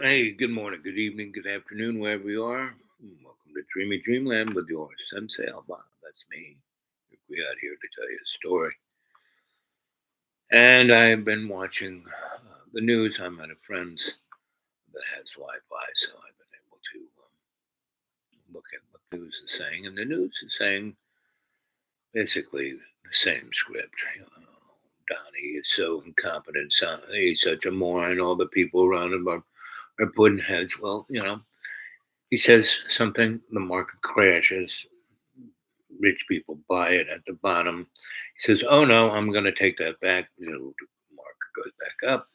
Hey, good morning, good evening, good afternoon, wherever you are. Welcome to Dreamy Dreamland with your Sensei Alba. That's me. We out here to tell you a story. And I've been watching the news. I'm at a friend's that has Wi-Fi, so I've been able to look at what the news is saying. And the news is saying basically the same script. Donnie is so incompetent. He's such a moron. All the people around him are putting heads. Well, he says something, the market crashes, rich people buy it at the bottom. He says, "Oh no, I'm going to take that back." The market goes back up.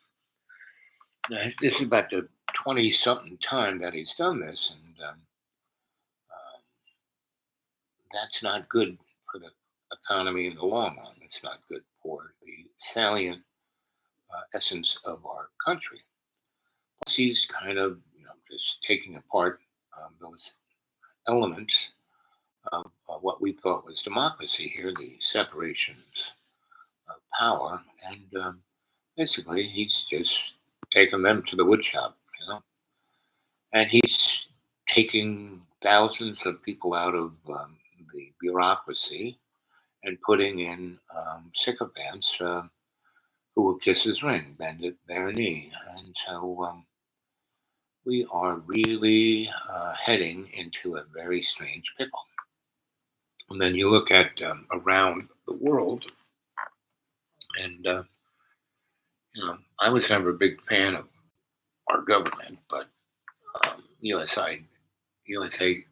Now, this is about the 20 something time that he's done this, and um, that's not good for the economy in the long run. It's not good for the salient essence of our country. Plus, he's kind of just taking apart those elements of what we thought was democracy here, the separations of power, and basically he's just taking them to the woodshop. And he's taking thousands of people out of the bureaucracy and putting in sycophants who will kiss his ring, bend it their knee, and so we are really heading into a very strange pickle. And then you look at around the world, and I was never a big fan of our government, but USAID, USAID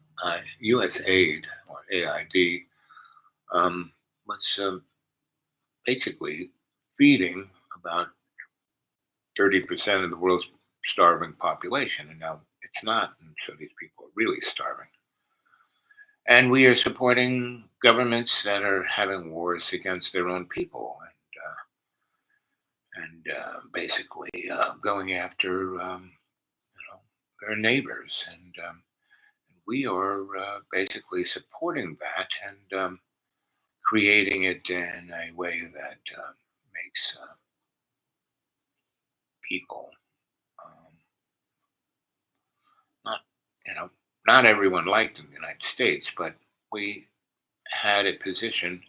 or AID was basically feeding about 30% of the world's starving population, and now it's not, and so these people are really starving. And we are supporting governments that are having wars against their own people, and basically going after their neighbors, and we are basically supporting that and creating it in a way that makes people um, not, you know, not everyone liked in the United States, but we had a position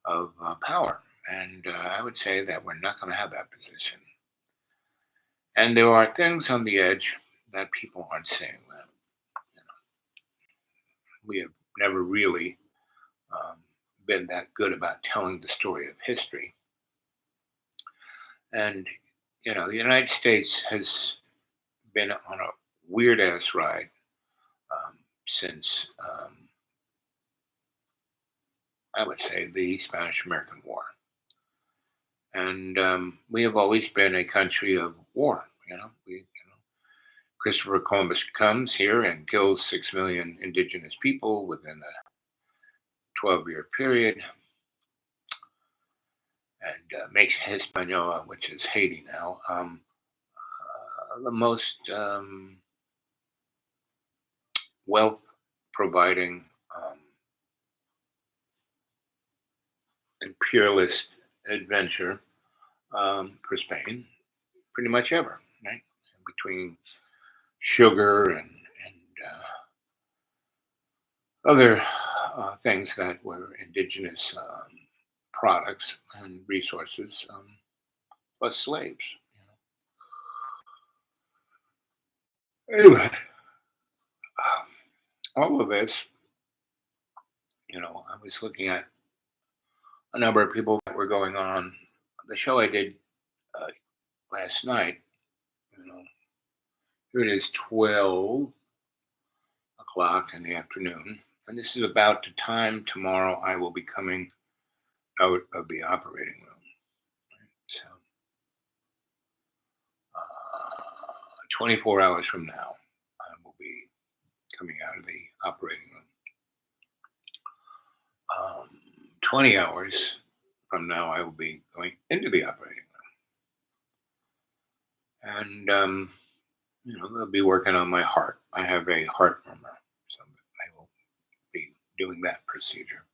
of power, and I would say that we're not going to have that position. And there are things on the edge that people aren't seeing. That we have never really um, been that good about telling the story of history. And the United States has been on a weird ass ride since I would say the Spanish American War, and we have always been a country of war. Christopher Columbus comes here and kills 6 million indigenous people within a 12-year period, and makes Hispaniola, which is Haiti now, the most wealth providing imperialist adventure for Spain pretty much ever, right? Between sugar and other things that were indigenous products and resources, plus slaves. Anyway, all of this, I was looking at a number of people that were going on the show I did uh, last night. Here it is 12 o'clock in the afternoon, and this is about the time tomorrow I will be coming out of the operating room. So, 24 hours from now, I will be coming out of the operating room. 20 hours from now, I will be going into the operating room. And, they'll be working on my heart. I have a heart murmur, so I will be doing that procedure.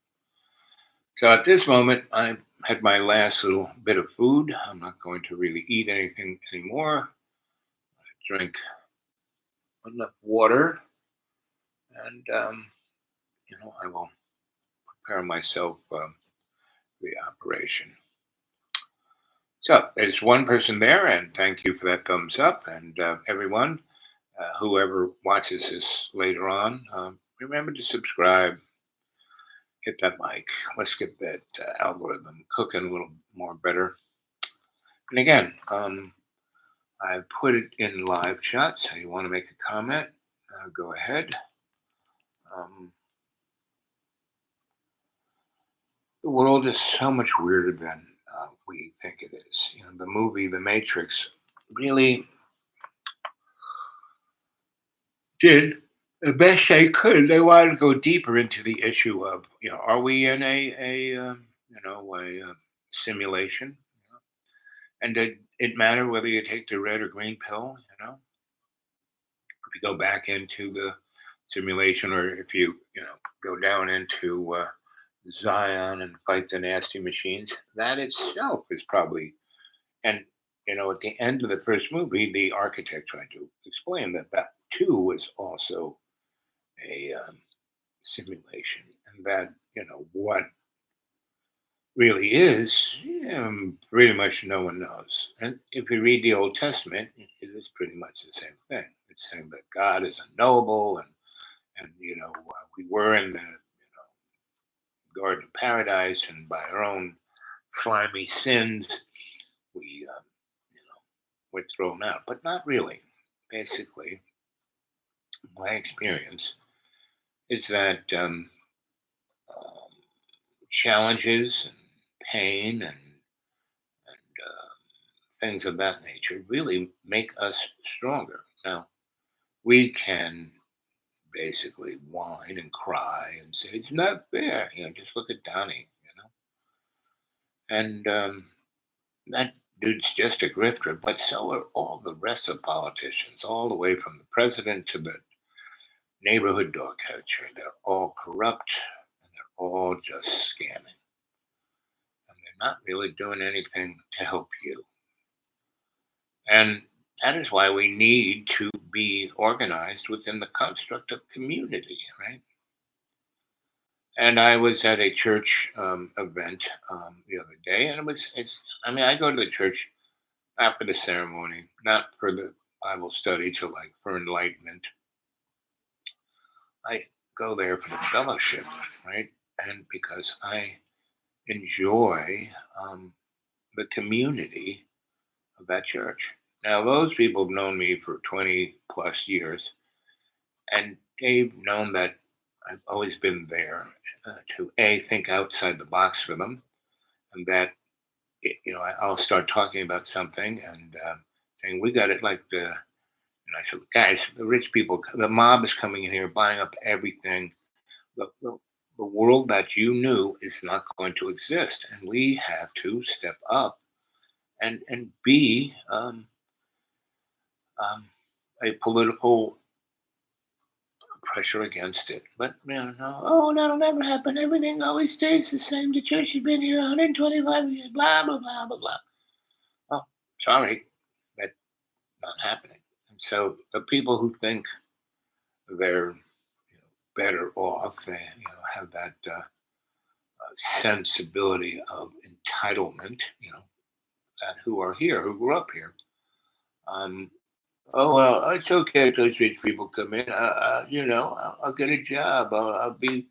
So at this moment, I've had my last little bit of food. I'm not going to really eat anything anymore. I drink enough water, and I will prepare myself for the operation. So there's one person there, and thank you for that thumbs up. And everyone, whoever watches this later on, remember to subscribe, hit that like. Let's get that algorithm cooking a little more better. And again, I put it in live chat, so you want to make a comment, go ahead. Um, the world is so much weirder than we think it is. The movie The Matrix really did the best they could. They wanted to go deeper into the issue of, are we in a simulation? And did it matter whether you take the red or green pill? If you go back into the simulation, or if you go down into Zion and fight the nasty machines, that itself is probably. And at the end of the first movie, the architect tried to explain that that too was also a simulation, and that what really is, pretty much no one knows. And if you read the Old Testament, it is pretty much the same thing. It's saying that God is unknowable, and we were in the Garden of Paradise, and by our own slimy sins, we were thrown out, but not really. Basically, my experience is that challenges and pain and things of that nature really make us stronger. Now, we can basically whine and cry and say, it's not fair. Just look at Donnie. And that dude's just a grifter, but so are all the rest of politicians, all the way from the president to the neighborhood dog catcher. They're all corrupt, and they're all just scamming. And they're not really doing anything to help you. And that is why we need to be organized within the construct of community, right? And I was at a church event the other day, and I go to the church after the ceremony, not for the Bible study, like for enlightenment. I go there for the fellowship, right? And because I enjoy the community of that church. Now, those people have known me for 20 plus years, and they've known that I've always been there to think outside the box for them, and that I'll start talking about something and saying we got it like the. And I said, guys, the rich people, the mob is coming in here, buying up everything. The world that you knew is not going to exist, and we have to step up and be a political pressure against it. But no, oh, that'll never happen. Everything always stays the same. The church has been here 125 years. Blah blah blah blah blah. Well, sorry, that's not happening. And so the people who think they're better off, they have that sensibility of entitlement. That who are here, who grew up here. Oh well, it's okay if those rich people come in. I'll get a job. I'll be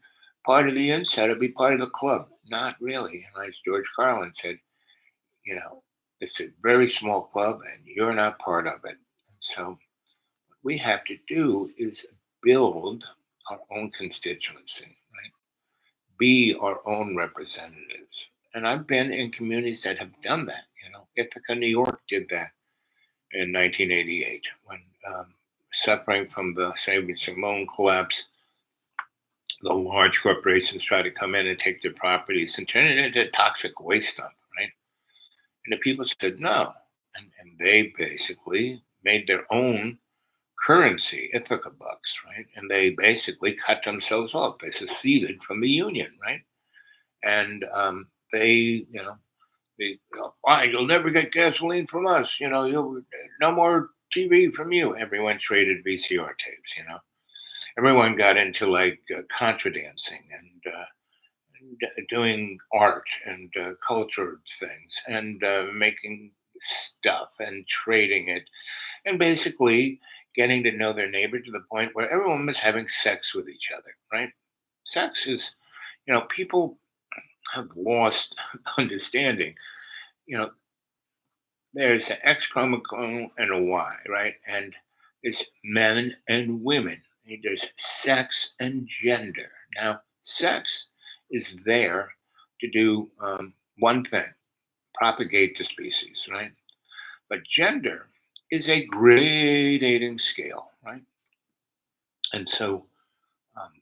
part of the inside. I'll be part of the club. Not really. And as George Carlin said, it's a very small club, and you're not part of it. And so, what we have to do is build our own constituency, right? Be our own representatives. And I've been in communities that have done that. Ithaca, New York did that in 1988 when suffering from the savings and loan collapse, the large corporations tried to come in and take their properties and turn it into a toxic waste dump, right? And the people said no. And they basically made their own currency, Ithaca bucks, right? And they basically cut themselves off. They seceded from the union, right? And they, why you'll never get gasoline from us. You'll no more TV from you. Everyone traded VCR tapes, you know. Everyone got into like contra dancing and doing art and cultured things and making stuff and trading it and basically getting to know their neighbor to the point where everyone was having sex with each other, right? Sex is, people have lost understanding. You know, there's an X chromosome and a Y, right? And there's men and women. There's sex and gender. Now, sex is there to do one thing: propagate the species, right? But gender is a gradating scale, right? And so um,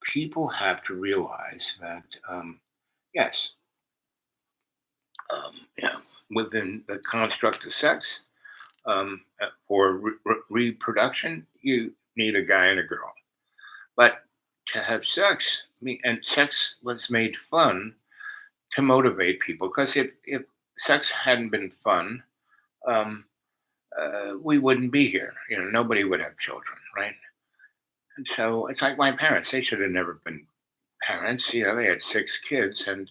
people have to realize that, yes, you know, within the construct of sex, for reproduction, you need a guy and a girl. But to have sex, and sex was made fun to motivate people, because if sex hadn't been fun, um, we wouldn't be here. Nobody would have children, right? And so it's like my parents; they should have never been parents. They had 6 kids, and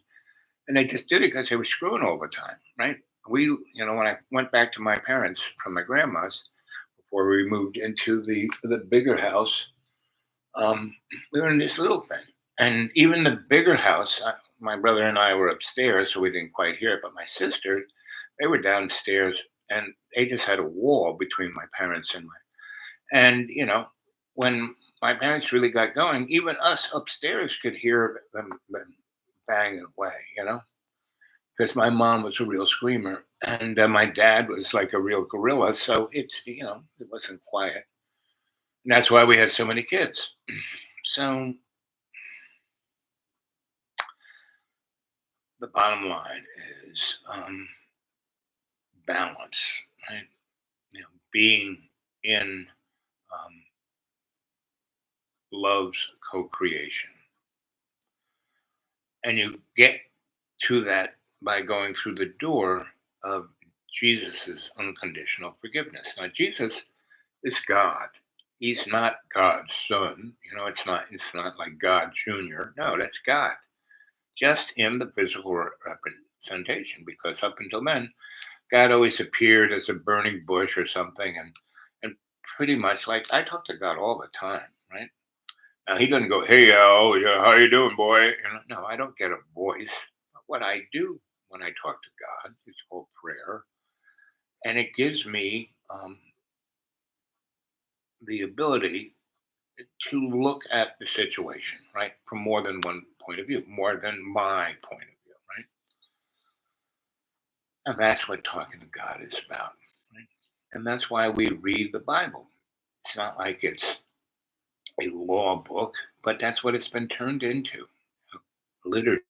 they just did it because they were screwing all the time, right? When I went back to my parents from my grandma's before we moved into the bigger house, um, we were in this little thing, and even the bigger house, my brother and I were upstairs, so we didn't quite hear it. But my sister, they were downstairs, and they just had a wall between my parents and and when my parents really got going, even us upstairs could hear them banging away, because my mom was a real screamer and my dad was like a real gorilla. So it wasn't quiet. And that's why we had so many kids. So the bottom line is balance, right? Being in um, love's co creation. And you get to that by going through the door of Jesus's unconditional forgiveness. Now, Jesus is God. He's not God's son. It's not like God Jr. No, that's God. Just in the physical representation. Because up until then, God always appeared as a burning bush or something, and pretty much like I talk to God all the time, right? Now he doesn't go, "Hey, Al, yeah, how you doing, boy?" No, I don't get a voice. But what I do when I talk to God is called prayer, and it gives me the ability to look at the situation, right, from more than one point of view, more than my point of view, right? And that's what talking to God is about, right? And that's why we read the Bible. It's not like it's a law book, but that's what it's been turned into. Liturgy,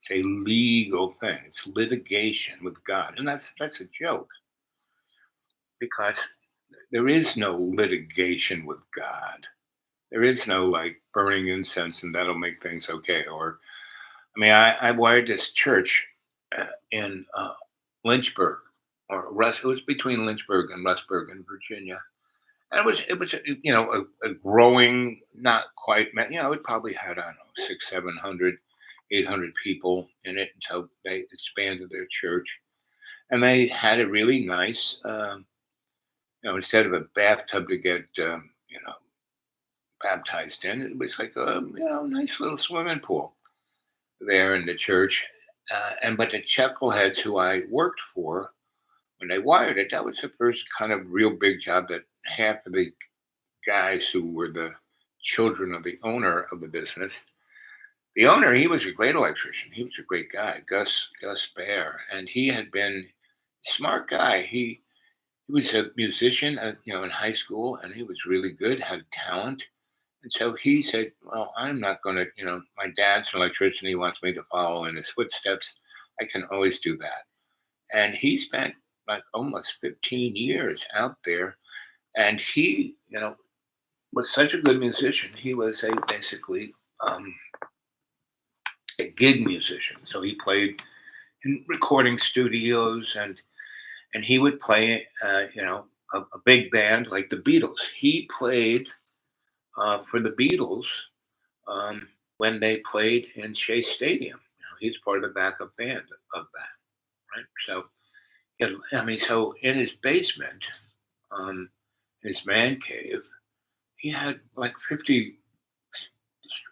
it's a legal thing. It's litigation with God, and that's a joke, because there is no litigation with God. There is no like burning incense and that'll make things okay. Or I mean, I wired this church in Lynchburg, or it was between Lynchburg and Rustburg in Virginia. And it was a growing, not quite, it probably had, I don't know, 600, 700, 800 people in it until they expanded their church. And they had a really nice, instead of a bathtub to get, baptized in, it was like a, nice little swimming pool there in the church. But the chuckleheads who I worked for, when they wired it, that was the first kind of real big job that half of the guys who were the children of the owner of the business. The owner, he was a great electrician. He was a great guy, Gus Bear, and he had been a smart guy. He was a musician, in high school, and he was really good, had talent. And so he said, "Well, I'm not going to, my dad's an electrician. He wants me to follow in his footsteps. I can always do that." And he spent like almost 15 years out there, and he, was such a good musician. He was basically a gig musician. So he played in recording studios, and he would play, a big band like the Beatles. He played for the Beatles when they played in Shea Stadium. He's part of the backup band of that, right? So, I mean, so in his basement, um, his man cave, he had like 50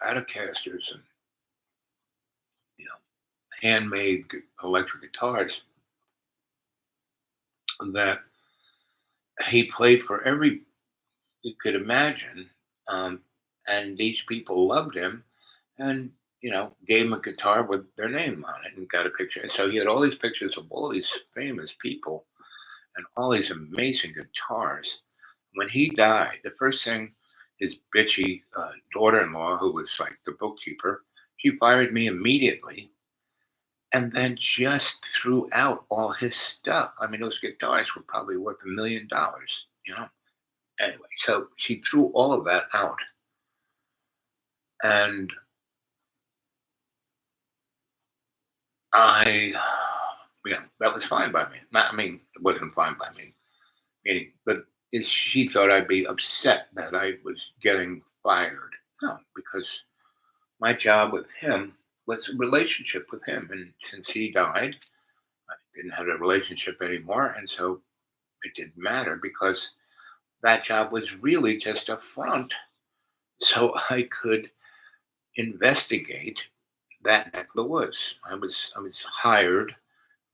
Stratocasters and you know handmade electric guitars that he played for every you could imagine, um, and these people loved him, and gave him a guitar with their name on it and got a picture. And so he had all these pictures of all these famous people and all these amazing guitars. When he died, the first thing his bitchy daughter-in-law, who was like the bookkeeper, she fired me immediately, and then just threw out all his stuff. I mean, those guitars were probably worth $1 million. Anyway, so she threw all of that out, and I, that was fine by me. Not, I mean, it wasn't fine by me, meaning, but she thought I'd be upset that I was getting fired. No, because my job with him was a relationship with him, and since he died, I didn't have a relationship anymore, and so it didn't matter because that job was really just a front so I could investigate that neck of the woods. I was hired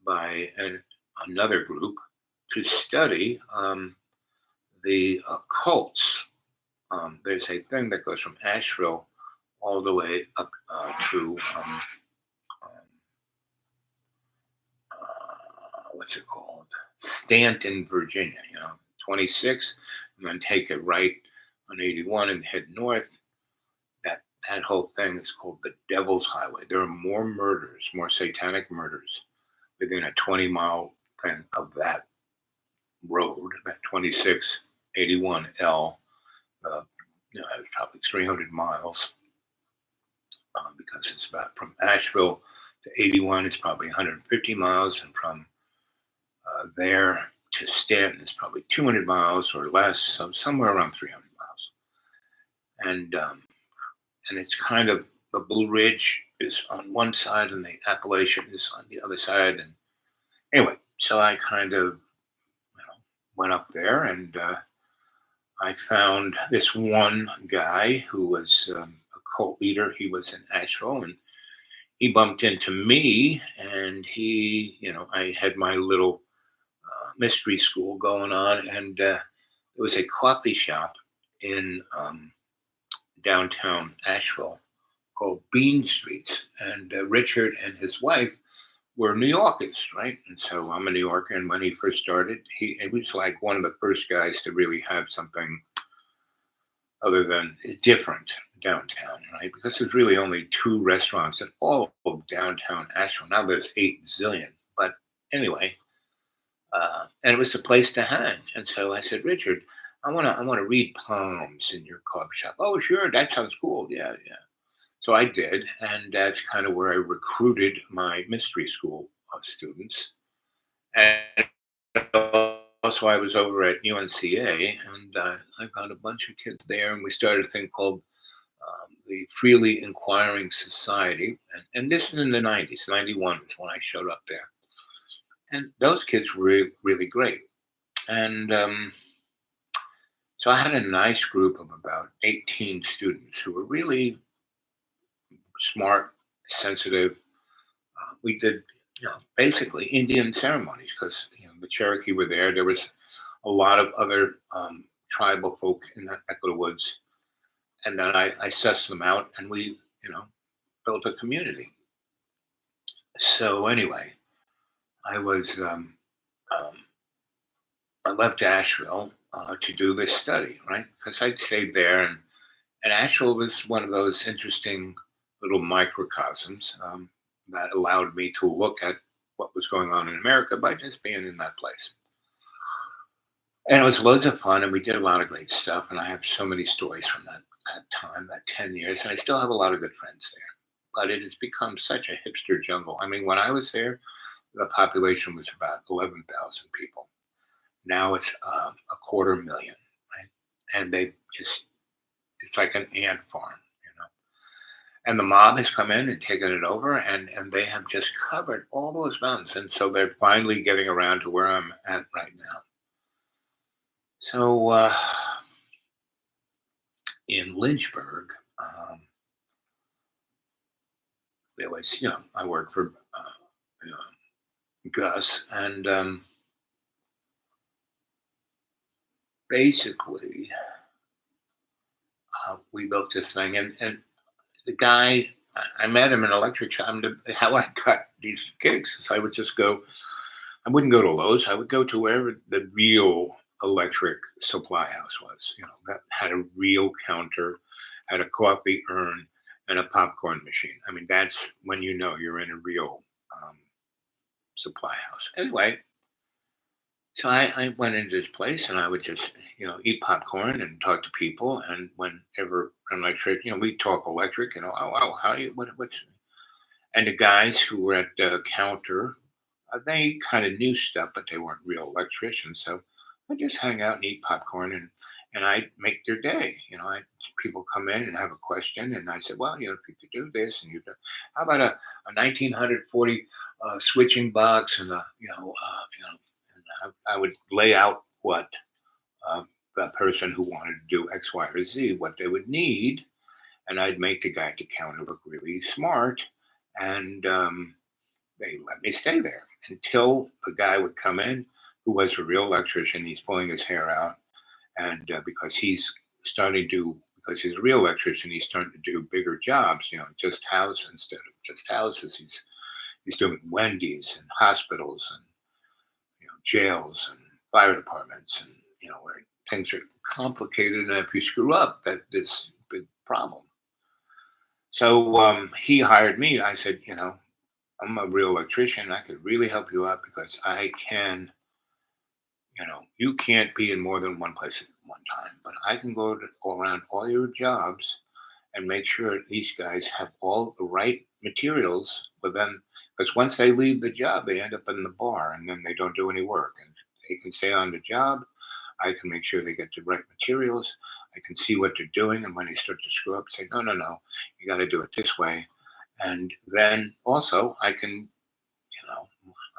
by another group to study the cults. There's a thing that goes from Asheville all the way up to what's it called? Stanton, Virginia. 26, and then take it right on 81 and head north. That whole thing is called the Devil's Highway. There are more murders, more satanic murders within a 20-mile thing of that road, that 2681L. It's probably 300 miles because it's about from Asheville to 81. It's probably 150 miles, and from there to Stanton is probably 200 miles or less, so somewhere around 300 miles. And it's kind of the Blue Ridge is on one side and the Appalachian is on the other side. And anyway, so I kind of went up there, and I found this one guy who was a cult leader. He was in Asheville, and he bumped into me, and I had my little mystery school going on, and there was a coffee shop in downtown Asheville called Bean Streets, and Richard and his wife were New Yorkers, right? And so I'm a New Yorker, and when he first started, he was like one of the first guys to really have something other than different downtown, right? Because there's really only two restaurants in all of downtown Asheville. Now there's 8 zillion, but anyway, and it was the place to hang. And so I said, Richard, I want to read palms in your coffee shop. Oh, sure, that sounds cool. Yeah, yeah. So I did, and that's kind of where I recruited my mystery school students. And also, I was over at UNCA, and I found a bunch of kids there, and we started a thing called the Freely Inquiring Society. And this is in the 90s. 91 is when I showed up there. And those kids were really, really great. And so I had a nice group of about 18 students who were really smart, sensitive. We did, basically Indian ceremonies because the Cherokee were there. There was a lot of other tribal folk in that neck of the woods, and then I sussed them out, and we, built a community. So anyway, I was I left Asheville to do this study, right? Because I'd stayed there, and Asheville was one of those interesting little microcosms that allowed me to look at what was going on in America by just being in that place. And it was loads of fun, and we did a lot of great stuff. And I have so many stories from that time, that 10 years, and I still have a lot of good friends there. But it has become such a hipster jungle. I mean, when I was there the population was about 11,000 people. Now it's a quarter million, right? And they just, it's like an ant farm, you know. And the mob has come in and taken it over, and they have just covered all those mountains. And so they're finally getting around to where I'm at right now. So in Lynchburg, there was, I worked for you know, Gus, and basically we built this thing, and the guy, I met him in electric shop. How I got these gigs is I would just go. I wouldn't go to Lowe's. I would go to wherever the real electric supply house was. That had a real counter, had a coffee urn, and a popcorn machine. I mean, that's when you know you're in a real supply house. Anyway, so I went into this place and I would just, eat popcorn and talk to people. And whenever an electric, we talk electric, oh, how you, what's, and the guys who were at the counter, they kind of knew stuff, but they weren't real electricians. So I just hang out and eat popcorn, and I make their day. People come in and have a question, and I said, well, if you could do this, and how about a 1940 switching box, and and I would lay out what the person who wanted to do X, Y, or Z, what they would need, and I'd make the guy at the counter look really smart, and they let me stay there until the guy would come in who was a real electrician. He's pulling his hair out, and because because he's a real electrician, he's starting to do bigger jobs, just house instead of just houses. He's doing Wendy's and hospitals and jails and fire departments, and where things are complicated, and if you screw up, that's a big problem. So he hired me. I said, I'm a real electrician. I could really help you out because I can, you can't be in more than one place at one time, but I can go around all your jobs and make sure these guys have all the right materials for them. Because once they leave the job, they end up in the bar and then they don't do any work. And they can stay on the job. I can make sure they get the right materials. I can see what they're doing. And when they start to screw up, say, no, you got to do it this way. And then also I can,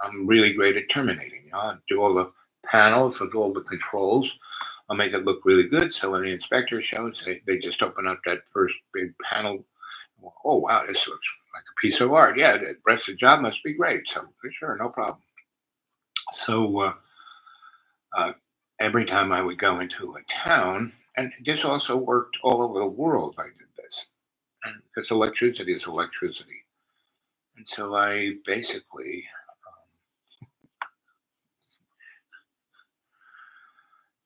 I'm really great at terminating. I'll do all the panels, I'll do all the controls. I'll make it look really good. So when the inspector shows, they just open up that first big panel. Oh, wow, this looks like a piece of art. Yeah, the rest of the job must be great. So for sure, no problem. So every time I would go into a town, and this also worked all over the world, I did this. And because electricity is electricity. And so I basically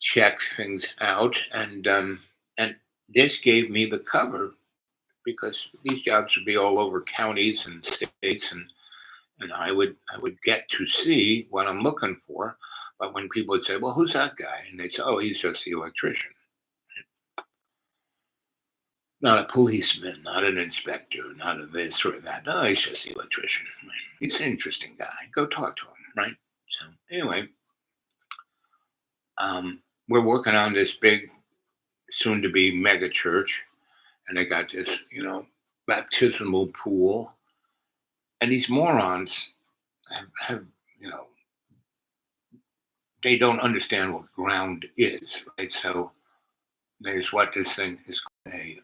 checked things out, and this gave me the cover because these jobs would be all over counties and states, and I would get to see what I'm looking for. But when people would say, "Well, who's that guy?" and they say, "Oh, he's just the electrician, not a policeman, not an inspector, not a this or that. No, he's just the electrician. Right? He's an interesting guy. Go talk to him." Right. So anyway, we're working on this big, soon-to-be mega church, and they got this, baptismal pool, and these morons have they don't understand what ground is, right? So there's what this thing is called a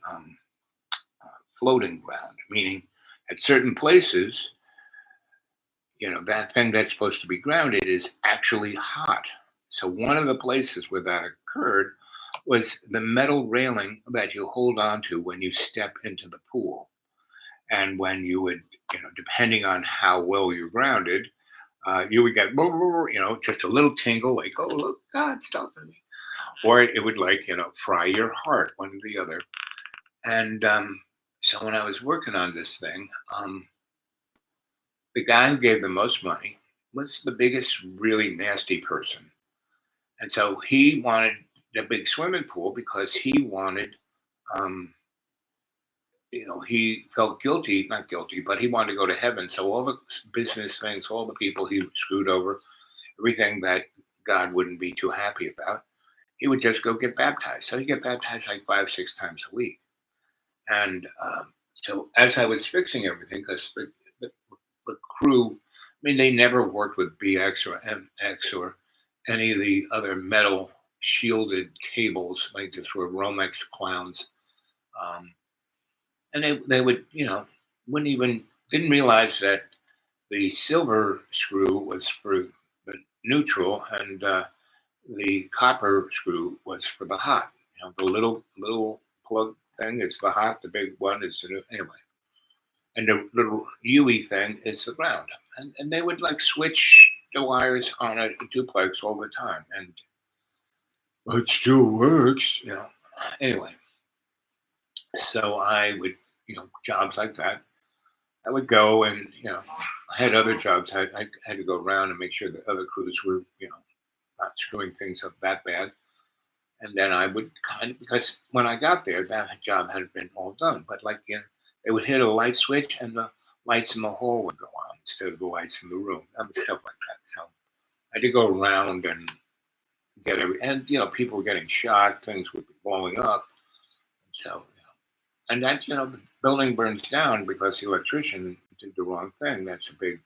floating ground, meaning at certain places, that thing that's supposed to be grounded is actually hot. So one of the places where that occurred was the metal railing that you hold on to when you step into the pool. And when you would, depending on how well you're grounded, you would get, just a little tingle, like, oh, look, God, stop me. Or it would, like, fry your heart, one or the other. And so when I was working on this thing, the guy who gave the most money was the biggest, really nasty person. And so he wanted the big swimming pool because he wanted he felt guilty, not guilty, but he wanted to go to heaven. So all the business things, all the people he screwed over, everything that God wouldn't be too happy about, he would just go get baptized. So he get baptized like 5, 6 times a week. And so as I was fixing everything, because the crew, I mean, they never worked with BX or MX or any of the other metal shielded cables. Like just were Romex clowns. Um, and they would, wouldn't even, didn't realize that the silver screw was for the neutral and the copper screw was for the hot. The little plug thing is the hot, the big one is the new, anyway. And the little UE thing is the ground. And they would like switch the wires on a duplex all the time. And it still works. Anyway, so I would, jobs like that, I would go and, I had other jobs. I had to go around and make sure that other crews were, not screwing things up that bad. And then I would because when I got there, that job had been all done. But like, they would hit a light switch and the lights in the hall would go on instead of the lights in the room. That was stuff like that. So I had to go around and and people were getting shot, things would be blowing up. So, and that, the building burns down because the electrician did the wrong thing. That's a big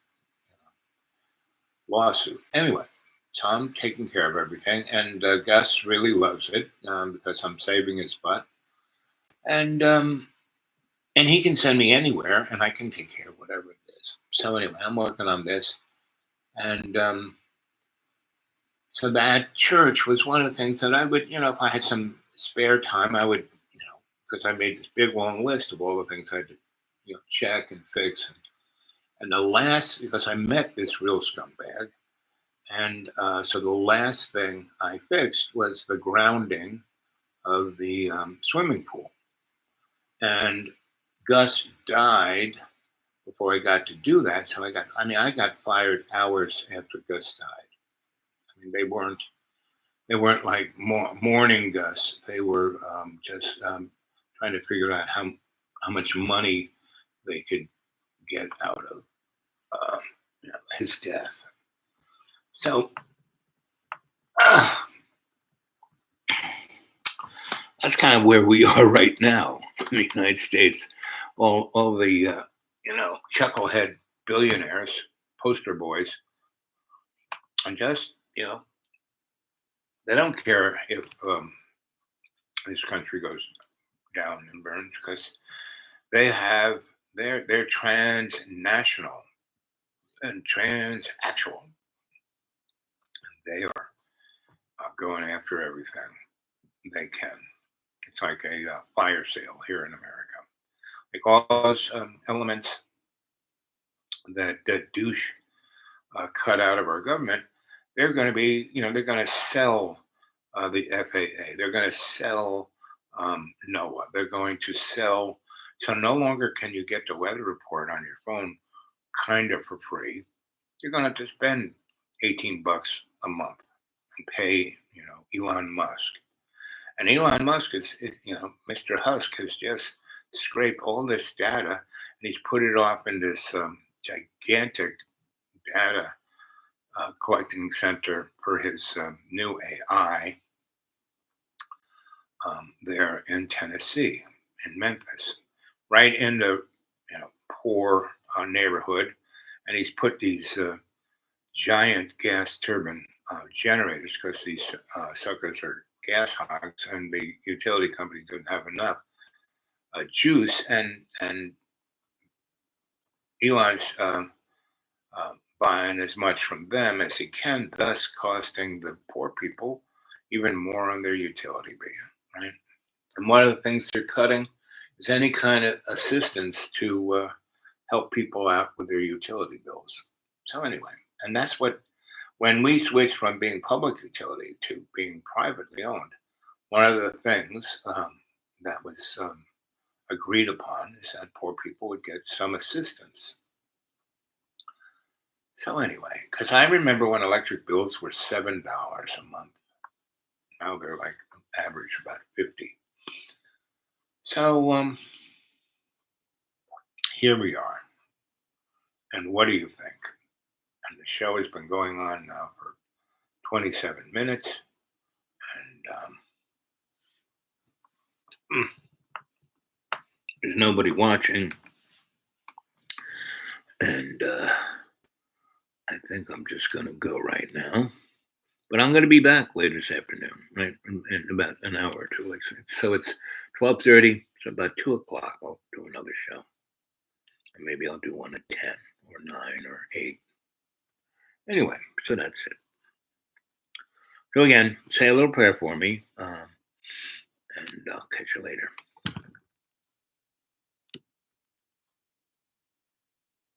lawsuit. Anyway, so I'm taking care of everything, and Gus really loves it because I'm saving his butt, and he can send me anywhere, and I can take care of whatever it is. So anyway, I'm working on this, and so that church was one of the things that I would, if I had some spare time, I would, because I made this big long list of all the things I had to, check and fix, and the last, because I met this real scumbag. And so the last thing I fixed was the grounding of the swimming pool. And Gus died before I got to do that. So I got fired hours after Gus died. I mean, they weren't like mourning Gus. They were just trying to figure out how much money they could get out of his death. So that's kind of where we are right now in the United States. All the chucklehead billionaires, poster boys, and just they don't care if this country goes down and burns because they're transnational and transactual. They are going after everything they can. It's like a fire sale here in America. Like all those elements that douche cut out of our government, they're going to be, they're going to sell the FAA. They're going to sell NOAA. They're going to sell. So no longer can you get the weather report on your phone kind of for free. You're going to have to spend $18 a month and pay, Elon Musk. And Elon Musk is, Mr. Husk has just scraped all this data and he's put it off in this gigantic data collecting center for his new AI there in Tennessee, in Memphis, right in the poor neighborhood. And he's put these giant gas turbine generators because these suckers are gas hogs and the utility company doesn't have enough juice. And Elon's buying as much from them as he can, thus costing the poor people even more on their utility bill, right? And one of the things they're cutting is any kind of assistance to help people out with their utility bills. So anyway, and that's when we switched from being public utility to being privately owned, one of the things that was agreed upon is that poor people would get some assistance. So anyway, because I remember when electric bills were $7 a month. Now they're like average about 50. So here we are. And what do you think? And the show has been going on now for 27 minutes. And there's nobody watching. And I think I'm just going to go right now. But I'm going to be back later this afternoon, right, in about an hour or two. So it's 12:30. So about 2 o'clock, I'll do another show. And maybe I'll do one at 10 or 9 or 8. Anyway, so that's it. So again, say a little prayer for me, and I'll catch you later.